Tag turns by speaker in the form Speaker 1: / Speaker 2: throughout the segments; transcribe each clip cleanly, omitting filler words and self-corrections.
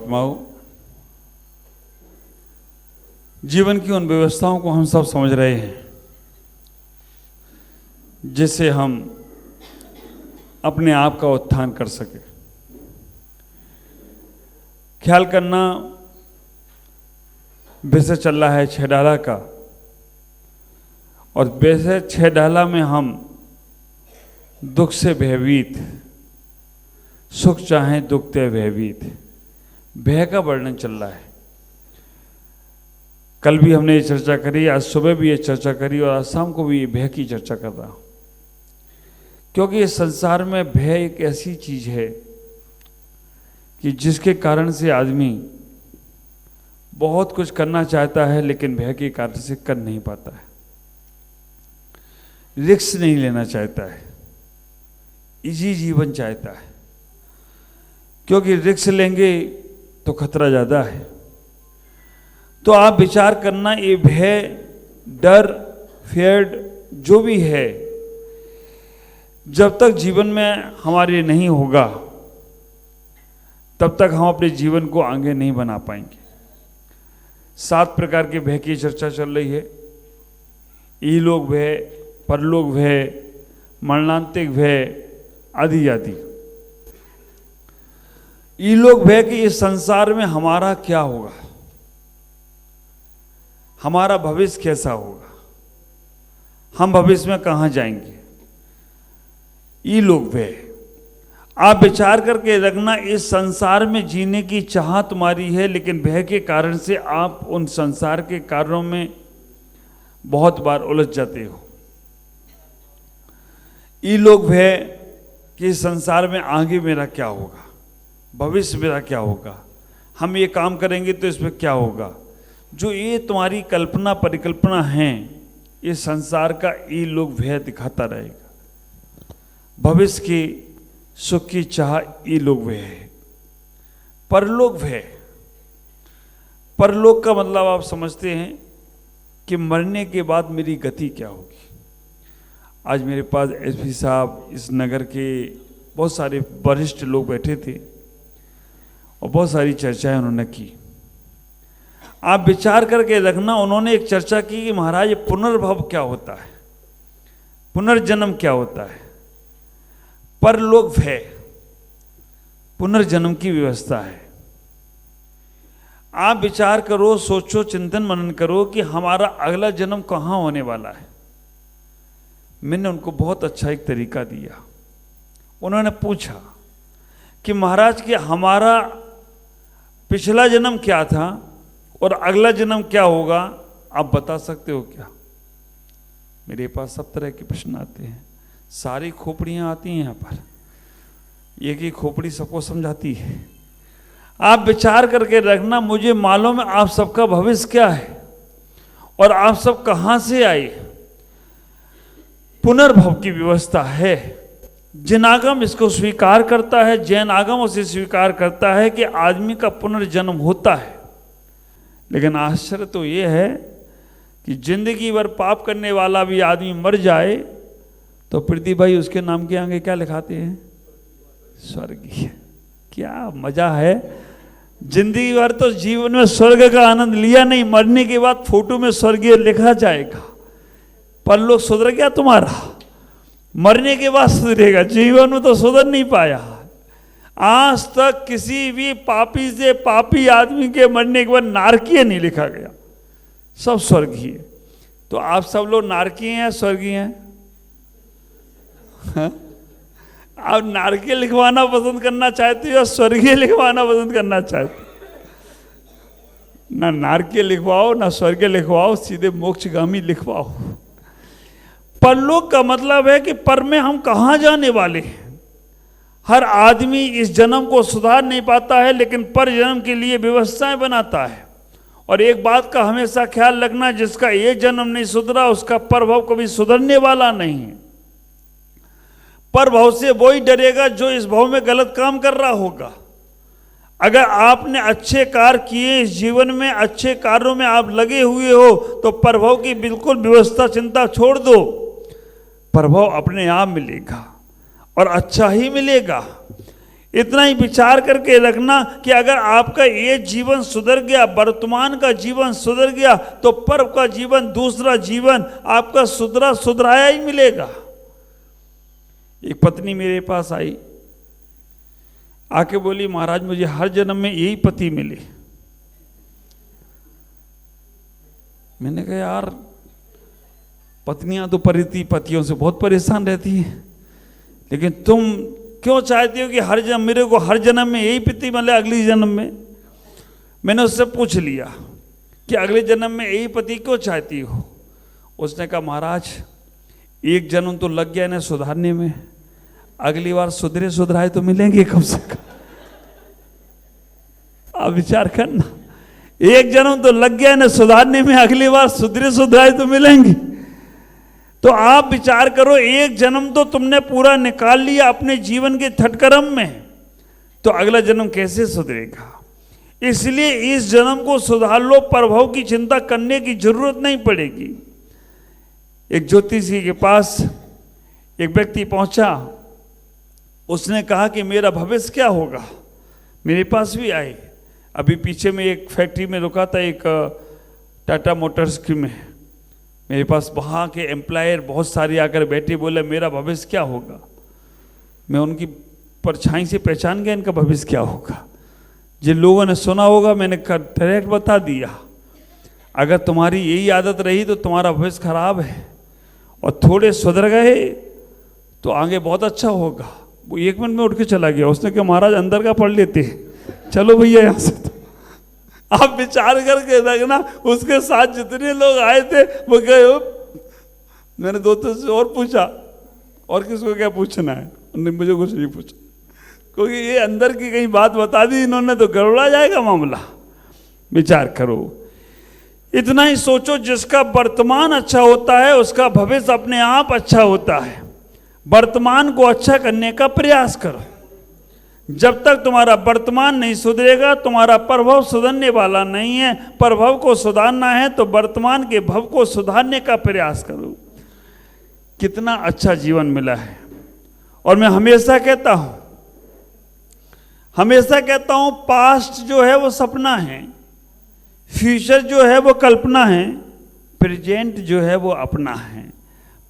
Speaker 1: आत्माओं, जीवन की उन व्यवस्थाओं को हम सब समझ रहे हैं जिससे हम अपने आप का उत्थान कर सके। ख्याल करना, वैसे चल रहा है 6 डाला का, और वैसे 6 डाला में हम दुख से भयभीत, सुख चाहे दुख ते भयभीत, भय का वर्णन चल रहा है। कल भी हमने ये चर्चा करी, आज सुबह भी ये चर्चा करी और आज शाम को भी ये भय की चर्चा कर रहा हूं, क्योंकि इस संसार में भय एक ऐसी चीज है कि जिसके कारण से आदमी बहुत कुछ करना चाहता है लेकिन भय के कारण से कर नहीं पाता है। रिस्क नहीं लेना चाहता है, इजी जीवन चाहता है, क्योंकि रिस्क लेंगे तो खतरा ज्यादा है। तो आप विचार करना, ये भय, डर, फियर जो भी है, जब तक जीवन में हमारे नहीं होगा तब तक हम अपने जीवन को आगे नहीं बना पाएंगे। 7 प्रकार के भय की चर्चा चल रही है। इहलोक भय, परलोक भय, मरणांतिक भय, आदि आदि। इहलोक भय कि इस संसार में हमारा क्या होगा, हमारा भविष्य कैसा होगा, हम भविष्य में कहां जाएंगे। इहलोक भय, आप विचार करके रखना, इस संसार में जीने की चाह तुम्हारी है, लेकिन भय के कारण से आप उन संसार के कार्यों में बहुत बार उलझ जाते हो। इहलोक भय कि संसार में आगे मेरा क्या होगा, भविष्य मेरा क्या होगा, हम ये काम करेंगे तो इसमें क्या होगा। जो ये तुम्हारी कल्पना परिकल्पना है, ये संसार का इहलोक भय दिखाता रहेगा। भविष्य की सुख की चाह इहलोक भय है। परलोक भय, परलोक का मतलब आप समझते हैं कि मरने के बाद मेरी गति क्या होगी। आज मेरे पास एसपी साहब, इस नगर के बहुत सारे वरिष्ठ लोग बैठे थे और बहुत सारी चर्चाएं उन्होंने की। आप विचार करके रखना, उन्होंने एक चर्चा की कि महाराज पुनर्भव क्या होता है, पुनर्जन्म क्या होता है। परलोक भय, पुनर्जन्म की व्यवस्था है। आप विचार करो, सोचो, चिंतन मनन करो कि हमारा अगला जन्म कहां होने वाला है। मैंने उनको बहुत अच्छा एक तरीका दिया। उन्होंने पूछा कि महाराज कि हमारा पिछला जन्म क्या था और अगला जन्म क्या होगा, आप बता सकते हो क्या। मेरे पास सब तरह के प्रश्न आते हैं, सारी खोपड़ियां आती हैं यहाँ पर, एक ही खोपड़ी सबको समझाती है। आप विचार करके रखना, मुझे मालूम है आप सबका भविष्य क्या है और आप सब कहां से आए। पुनर्भव की व्यवस्था है। जिन आगम इसको स्वीकार करता है, जैन आगम उसे स्वीकार करता है कि आदमी का पुनर्जन्म होता है। लेकिन आश्चर्य तो ये है कि जिंदगी भर पाप करने वाला भी आदमी मर जाए तो प्रीति भाई उसके नाम के आगे क्या लिखाते हैं, स्वर्गीय। क्या मजा है। जिंदगी भर तो जीवन में स्वर्ग का आनंद लिया नहीं, मरने के बाद फोटो में स्वर्गीय लिखा जाएगा। परलोक सुधर गया तुम्हारा, मरने के बाद सुधरेगा, जीवन में तो सुधर नहीं पाया। आज तक किसी भी पापी से पापी आदमी के मरने के बाद नारकीय नहीं लिखा गया, सब स्वर्गीय। तो आप सब लोग नारकीय हैं, स्वर्गीय हैं। आप नारकीय लिखवाना पसंद करना चाहते हो या स्वर्गीय लिखवाना पसंद करना चाहते हो। ना नारकीय लिखवाओ ना स्वर्गीय लिखवाओ, सीधे मोक्षगामी लिखवाओ। परलोक का मतलब है कि पर में हम कहां जाने वाले हैं। हर आदमी इस जन्म को सुधार नहीं पाता है, लेकिन पर जन्म के लिए व्यवस्थाएं बनाता है। और एक बात का हमेशा ख्याल रखना, जिसका ये जन्म नहीं सुधरा उसका परभव कभी सुधरने वाला नहीं है। परभव से वही डरेगा जो इस भव में गलत काम कर रहा होगा। अगर आपने अच्छे कार्य किए, इस जीवन में अच्छे कार्यों में आप लगे हुए हो, तो परभव की बिल्कुल व्यवस्था चिंता छोड़ दो। परभव अपने आप मिलेगा और अच्छा ही मिलेगा। इतना ही विचार करके रखना कि अगर आपका ये जीवन सुधर गया, वर्तमान का जीवन सुधर गया, तो पर्व का जीवन, दूसरा जीवन आपका सुधराया ही मिलेगा। एक पत्नी मेरे पास आई, आके बोली, महाराज मुझे हर जन्म में यही पति मिले। मैंने कहा यार, पत्नियां तो पतियों से बहुत परेशान रहती हैं, लेकिन तुम क्यों चाहती हो कि हर जन्म मेरे को हर जन्म में यही पति मिले अगली जन्म में? मैंने उससे पूछ लिया कि अगले जन्म में यही पति क्यों चाहती हो? उसने कहा महाराज एक जन्म तो लग गया इन्हें सुधारने में, अगली बार सुधराए तो मिलेंगे कम से कम। आप विचार करना, एक जन्म तो लग गया इन्हें सुधारने में, अगली बार सुधराए तो मिलेंगे। तो आप विचार करो, एक जन्म तो तुमने पूरा निकाल लिया अपने जीवन के थटकरम में, तो अगला जन्म कैसे सुधरेगा? इसलिए इस जन्म को सुधार लो, प्रभव की चिंता करने की जरूरत नहीं पड़ेगी। एक ज्योतिषी के पास एक व्यक्ति पहुंचा, उसने कहा कि मेरा भविष्य क्या होगा? मेरे पास भी आए। अभी पीछे में एक फैक्ट्री में रुका था, एक टाटा मोटर्स की में, मेरे पास वहाँ के एम्प्लॉयर बहुत सारे आकर बैठे, बोले मेरा भविष्य क्या होगा? मैं उनकी परछाई से पहचान गया इनका भविष्य क्या होगा। जिन लोगों ने सुना होगा मैंने डायरेक्ट बता दिया, अगर तुम्हारी यही आदत रही तो तुम्हारा भविष्य खराब है, और थोड़े सुधर गए तो आगे बहुत अच्छा होगा। वो 1 मिनट में उठ के चला गया। उसने कहा महाराज अंदर का पढ़ लेते, चलो भैया यहाँ से। तो आप विचार करके देखना, उसके साथ जितने लोग आए थे वो गए। मैंने दोस्तों से और पूछा, और किसको क्या पूछना है? उन्होंने मुझे कुछ नहीं पूछा, क्योंकि ये अंदर की कहीं बात बता दी इन्होंने तो गड़बड़ा जाएगा मामला। विचार करो, इतना ही सोचो, जिसका वर्तमान अच्छा होता है उसका भविष्य अपने आप अच्छा होता है। वर्तमान को अच्छा करने का प्रयास करो। जब तक तुम्हारा वर्तमान नहीं सुधरेगा तुम्हारा प्रभव सुधरने वाला नहीं है। प्रभव को सुधारना है तो वर्तमान के भव को सुधारने का प्रयास करो। कितना अच्छा जीवन मिला है। और मैं हमेशा कहता हूं पास्ट जो है वो सपना है, फ्यूचर जो है वो कल्पना है, प्रेजेंट जो है वो अपना है।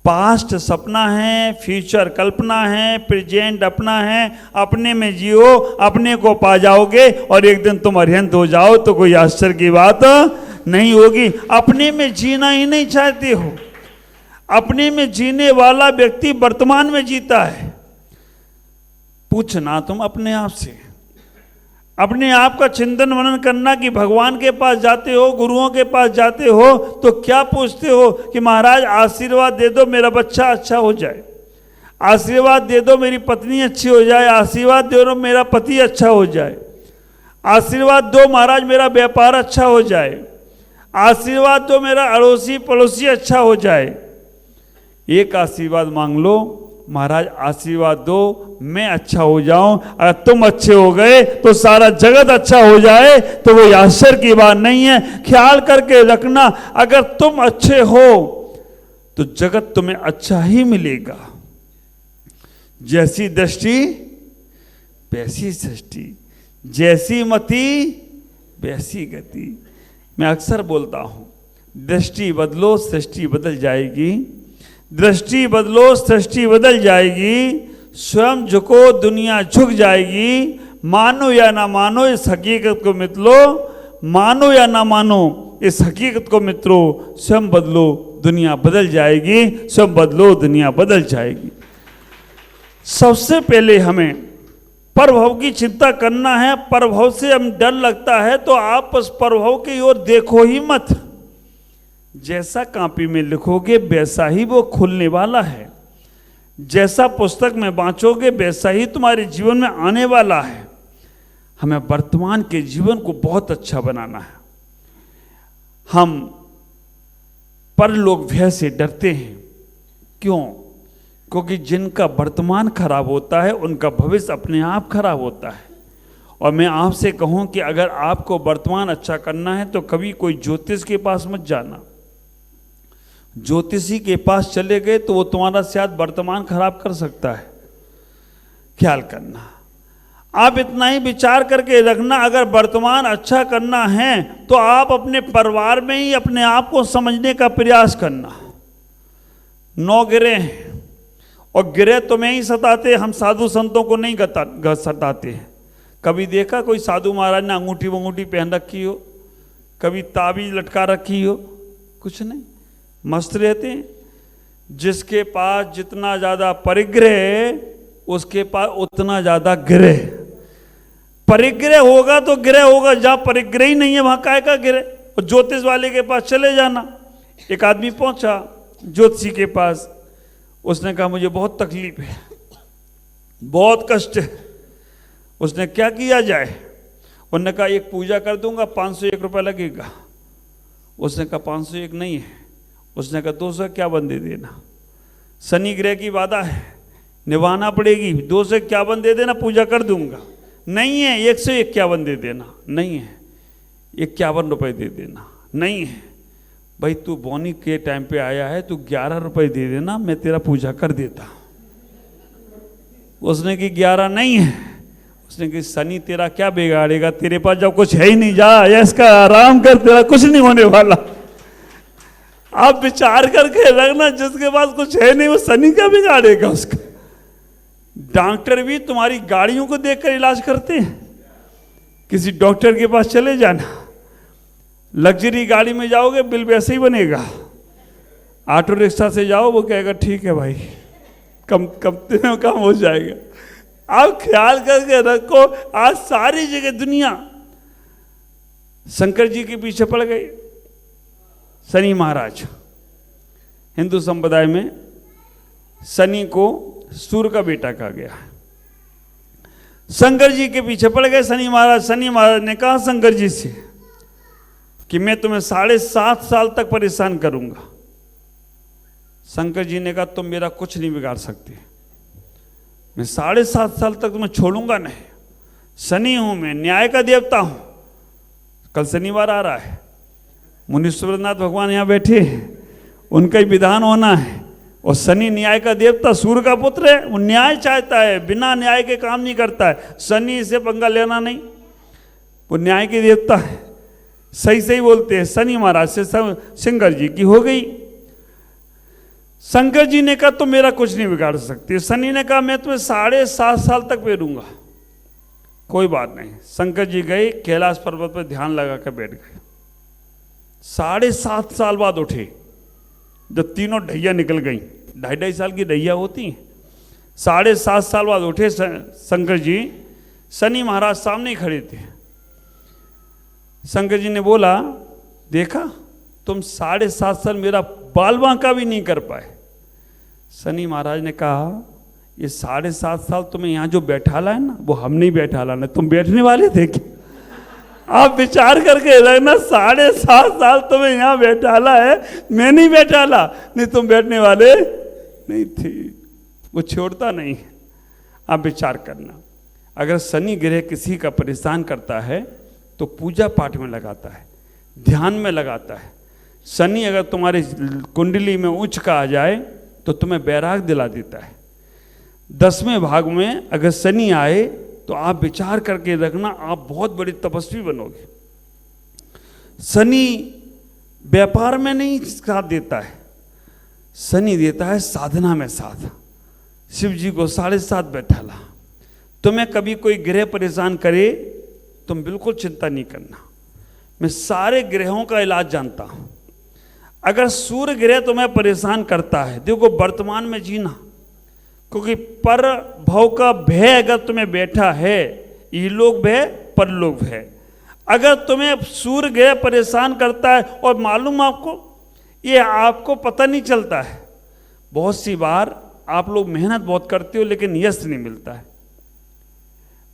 Speaker 1: पास्ट सपना है, फ्यूचर कल्पना है, प्रेजेंट अपना है। अपने में जियो, अपने को पा जाओगे, और एक दिन तुम अरिहंत हो जाओ तो कोई आश्चर्य की बात नहीं होगी। अपने में जीना ही नहीं चाहते हो। अपने में जीने वाला व्यक्ति वर्तमान में जीता है। पूछना तुम अपने आप से, अपने आप का चिंतन मनन करना कि भगवान के पास जाते हो, गुरुओं के पास जाते हो तो क्या पूछते हो कि महाराज आशीर्वाद दे दो मेरा बच्चा अच्छा हो जाए, आशीर्वाद दे दो मेरी पत्नी अच्छी हो जाए, आशीर्वाद दे दो मेरा पति अच्छा हो जाए, आशीर्वाद दो महाराज मेरा व्यापार अच्छा हो जाए, आशीर्वाद दो मेरा अड़ोसी पड़ोसी अच्छा हो जाए। एक आशीर्वाद मांग लो, महाराज आशीर्वाद दो मैं अच्छा हो जाऊं। अगर तुम अच्छे हो गए तो सारा जगत अच्छा हो जाए तो वो आश्चर्य की बात नहीं है। ख्याल करके रखना, अगर तुम अच्छे हो तो जगत तुम्हें अच्छा ही मिलेगा। जैसी दृष्टि वैसी सृष्टि, जैसी मति वैसी गति। मैं अक्सर बोलता हूं, दृष्टि बदलो सृष्टि बदल जाएगी, दृष्टि बदलो सृष्टि बदल जाएगी। स्वयं झुको दुनिया झुक जाएगी। मानो या ना मानो इस हकीकत को मित्रो, मानो या ना मानो इस हकीकत को मित्रों, स्वयं बदलो दुनिया बदल जाएगी, स्वयं बदलो दुनिया बदल जाएगी। सबसे पहले हमें प्रभव की चिंता करना है। प्रभव से हम डर लगता है तो आप उस प्रभव की ओर देखो ही मत। जैसा कॉपी में लिखोगे वैसा ही वो खुलने वाला है। जैसा पुस्तक में बांचोगे वैसा ही तुम्हारे जीवन में आने वाला है। हमें वर्तमान के जीवन को बहुत अच्छा बनाना है। हम परलोक भय से डरते हैं। क्यों? क्योंकि जिनका वर्तमान खराब होता है उनका भविष्य अपने आप खराब होता है। और मैं आपसे कहूं कि अगर आपको वर्तमान अच्छा करना है तो कभी कोई ज्योतिष के पास मत जाना। ज्योतिषी के पास चले गए तो वो तुम्हारा शायद वर्तमान खराब कर सकता है। ख्याल करना। आप इतना ही विचार करके रखना, अगर वर्तमान अच्छा करना है तो आप अपने परिवार में ही अपने आप को समझने का प्रयास करना। 9 ग्रह हैं और ग्रह तुम्हें ही सताते, हम साधु संतों को नहीं सताते हैं। कभी देखा कोई साधु महाराज ने अंगूठी वंगूठी पहन रखी हो, कभी ताबीज लटका रखी हो? कुछ नहीं, मस्त रहते हैं। जिसके पास जितना ज्यादा परिग्रह उसके पास उतना ज्यादा ग्रह। परिग्रह होगा तो ग्रह होगा, जहां परिग्रह ही नहीं है वहां काय का ग्रह। और ज्योतिष वाले के पास चले जाना। एक आदमी पहुंचा ज्योतिषी के पास, उसने कहा मुझे बहुत तकलीफ है, बहुत कष्ट है। उसने क्या किया जाए? उन्होंने कहा एक पूजा कर दूंगा, 501 रुपया लगेगा। उसने कहा 501 नहीं है। उसने कहा 251 दे देना, शनि ग्रह की बाधा है, निभाना पड़ेगी, 251 दे देना, पूजा कर दूंगा। नहीं है, 151 दे देना। नहीं है, 51 रुपये दे देना। नहीं है, भाई तू बोनी के टाइम पे आया है, तू 11 रुपये दे देना, मैं तेरा पूजा कर देता। उसने की 11 नहीं है। उसने कहा शनि तेरा क्या बिगाड़ेगा, तेरे पास जब कुछ है ही नहीं, जा इसका आराम कर, तेरा कुछ नहीं होने वाला। आप विचार करके रखना, जिसके पास कुछ है नहीं वो शनि क्या बिगाड़ेगा उसका। डॉक्टर भी तुम्हारी गाड़ियों को देखकर इलाज करते हैं। किसी डॉक्टर के पास चले जाना, लग्जरी गाड़ी में जाओगे बिल वैसे ही बनेगा। ऑटो रिक्शा से जाओ, वो कहेगा ठीक है भाई, कम हो जाएगा। आप ख्याल करके रखो, आज सारी जगह दुनिया शंकर जी के पीछे पड़ गई। शनि महाराज, हिंदू संप्रदाय में शनि को सूर्य का बेटा कहा गया है। शंकर जी के पीछे पड़ गए शनि महाराज। शनि महाराज ने कहा शंकर जी से कि मैं तुम्हें 7.5 साल तक परेशान करूंगा। शंकर जी ने कहा तुम मेरा कुछ नहीं बिगाड़ सकते, मैं 7.5 साल तक तुम्हें छोड़ूंगा नहीं। शनि हूं मैं, न्याय का देवता हूं। कल शनिवार आ रहा है, मुनीश्वरनाथ भगवान यहां बैठे हैं, उनका ही विधान होना है। और शनि न्याय का देवता, सूर्य का पुत्र है, वो न्याय चाहता है, बिना न्याय के काम नहीं करता है। शनि से पंगा लेना नहीं, वो न्याय के देवता है। सही सही बोलते हैं। शनि महाराज से शंकर जी की हो गई। शंकर जी ने कहा तुम मेरा कुछ नहीं बिगाड़ सकते। शनि ने कहा मैं तुम्हें 7.5 साल तक पेरूंगा। कोई बात नहीं। शंकर जी गए कैलाश पर्वत पर, ध्यान लगा कर बैठ गए। 7.5 साल बाद उठे, जब तीनों ढैया निकल गई। 2.5 साल की ढैया होती हैं। 7.5 साल बाद उठे शंकर जी। शनि महाराज सामने ही खड़े थे। शंकर जी ने बोला देखा तुम 7.5 साल मेरा बाल बांका भी नहीं कर पाए। शनि महाराज ने कहा ये 7.5 साल तुम्हें यहाँ जो बैठाला है ना, वो हम नहीं बैठाला ना, तुम बैठने वाले थे क्या? आप विचार करके रखना, 7.5 साल तुम्हें यहाँ बैठाला है, मैं नहीं बैठाला, नहीं तुम बैठने वाले नहीं थे। वो छोड़ता नहीं। आप विचार करना, अगर शनि ग्रह किसी का परेशान करता है तो पूजा पाठ में लगाता है, ध्यान में लगाता है। शनि अगर तुम्हारी कुंडली में उच्च का आ जाए तो तुम्हें बैराग दिला देता है। 10वें भाग में अगर शनि आए तो आप विचार करके रखना, आप बहुत बड़ी तपस्वी बनोगे। शनि व्यापार में नहीं साथ देता है, शनि देता है साधना में साथ। शिव जी को 7.5 बैठाला। तुम्हें कभी कोई ग्रह परेशान करे तुम बिल्कुल चिंता नहीं करना, मैं सारे ग्रहों का इलाज जानता हूं। अगर सूर्य ग्रह तुम्हें परेशान करता है, देखो वर्तमान में जीना, क्योंकि पर भव का भय अगर तुम्हें बैठा है, इहलोक भय परलोक भय। अगर तुम्हें सूर्य ग्रह परेशान करता है, और मालूम आपको ये आपको पता नहीं चलता है, बहुत सी बार आप लोग मेहनत बहुत करते हो लेकिन यश नहीं मिलता है।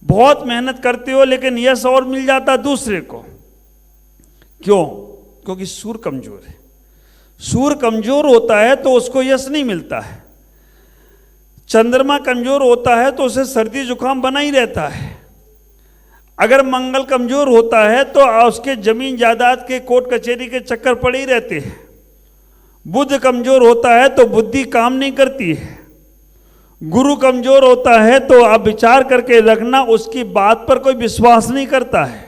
Speaker 1: बहुत मेहनत करते हो लेकिन यश और मिल जाता दूसरे को। क्यों? क्योंकि सूर्य कमजोर है। सूर्य कमजोर होता है तो उसको यश नहीं मिलता है। चंद्रमा कमजोर होता है तो उसे सर्दी जुकाम बना ही रहता है। अगर मंगल कमजोर होता है तो उसके जमीन जायदाद के कोर्ट कचहरी के चक्कर पड़े ही रहते हैं। बुध कमजोर होता है तो बुद्धि काम नहीं करती है। गुरु कमजोर होता है तो आप विचार करके रखना, उसकी बात पर कोई विश्वास नहीं करता है।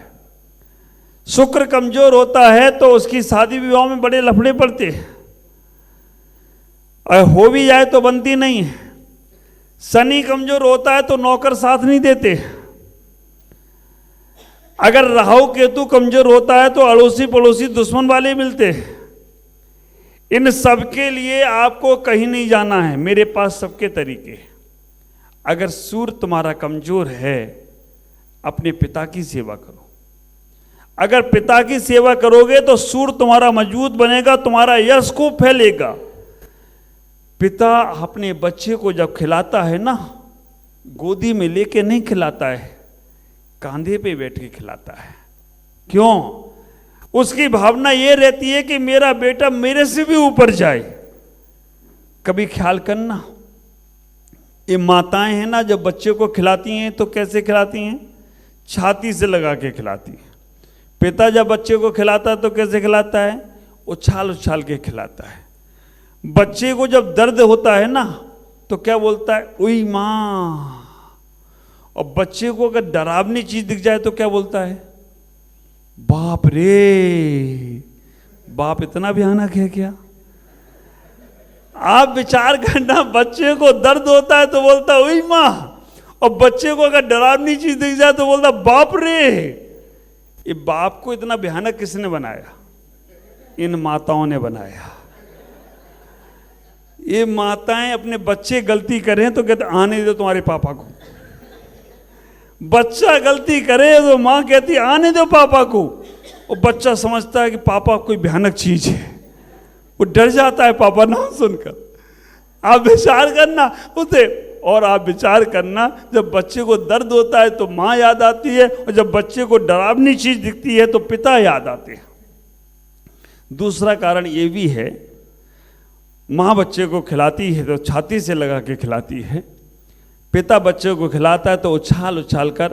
Speaker 1: शुक्र कमजोर होता है तो उसकी शादी विवाह में बड़े लफड़े पड़ते हैं, और हो भी जाए तो बनती नहीं है। शनि कमजोर होता है तो नौकर साथ नहीं देते। अगर राहु केतु कमजोर होता है तो अड़ोसी पड़ोसी दुश्मन वाले मिलते हैं। इन सबके लिए आपको कहीं नहीं जाना है, मेरे पास सबके तरीके। अगर सूर्य तुम्हारा कमजोर है, अपने पिता की सेवा करो। अगर पिता की सेवा करोगे तो सूर्य तुम्हारा मजबूत बनेगा, तुम्हारा यश को फैलेगा। पिता अपने बच्चे को जब खिलाता है ना, गोदी में लेके नहीं खिलाता है, कांधे पे बैठ के खिलाता है। क्यों? उसकी भावना ये रहती है कि मेरा बेटा मेरे से भी ऊपर जाए। कभी ख्याल करना, ये माताएं हैं ना, जब बच्चे को खिलाती हैं तो कैसे खिलाती हैं? छाती से लगा के खिलाती हैं। पिता जब बच्चे को खिलाता है तो कैसे खिलाता है? उछाल उछाल के खिलाता है। बच्चे को जब दर्द होता है ना तो क्या बोलता है? ओई माँ। और बच्चे को अगर डरावनी चीज दिख जाए तो क्या बोलता है? बाप रे। बाप इतना भयानक है क्या? आप विचार करना, बच्चे को दर्द होता है तो बोलता है ओई माँ, और बच्चे को अगर डरावनी चीज दिख जाए तो बोलता बाप रे। ये बाप को इतना भयानक किसने बनाया? इन माताओं ने बनाया। ये माताएं अपने बच्चे गलती करें तो कहते आने दो तुम्हारे पापा को। बच्चा गलती करे तो मां कहती आने दो पापा को। और बच्चा समझता है कि पापा कोई भयानक चीज है, वो डर जाता है पापा नाम सुनकर। आप विचार करना उसे, और आप विचार करना, जब बच्चे को दर्द होता है तो मां याद आती है, और जब बच्चे को डरावनी चीज दिखती है तो पिता याद आते हैं। दूसरा कारण ये भी है, मां बच्चे को खिलाती है तो छाती से लगा के खिलाती है। पिता बच्चे को खिलाता है तो उछाल उछाल कर,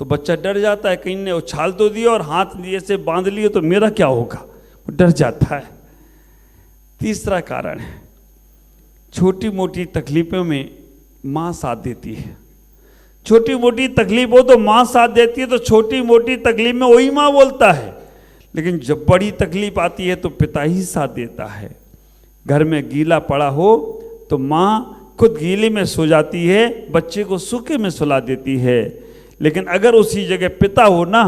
Speaker 1: तो बच्चा डर जाता है, कहीं ने उछाल तो दिया और हाथ लिए से बांध लिए तो मेरा क्या होगा, वो डर जाता है। तीसरा कारण है, छोटी मोटी तकलीफों में माँ साथ देती है। छोटी मोटी तकलीफ हो तो माँ साथ देती है, तो छोटी मोटी तकलीफ में वही माँ बोलता है। लेकिन जब बड़ी तकलीफ आती है तो पिता ही साथ देता है। घर में गीला पड़ा हो तो माँ खुद गीले में सो जाती है, बच्चे को सूखे में सुला देती है। लेकिन अगर उसी जगह पिता हो ना,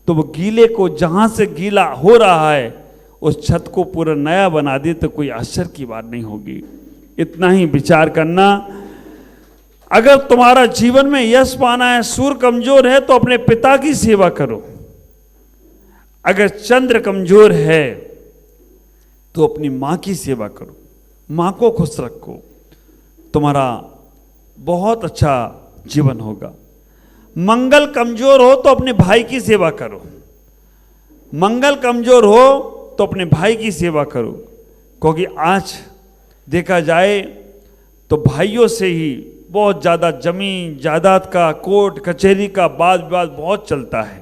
Speaker 1: तो वो गीले को जहाँ से गीला हो रहा है उस छत को पूरा नया बना दे, तो कोई आश्चर्य की बात नहीं होगी। इतना ही विचार करना। अगर तुम्हारा जीवन में यश पाना है, सूर्य कमजोर है तो अपने पिता की सेवा करो। अगर चंद्र कमजोर है तो अपनी माँ की सेवा करो, माँ को खुश रखो, तुम्हारा बहुत अच्छा जीवन होगा। मंगल कमजोर हो तो अपने भाई की सेवा करो। मंगल कमजोर हो तो अपने भाई की सेवा करो, क्योंकि आज देखा जाए तो भाइयों से ही बहुत ज़्यादा जमीन जायदाद का, कोर्ट कचहरी का वाद विवाद बहुत चलता है।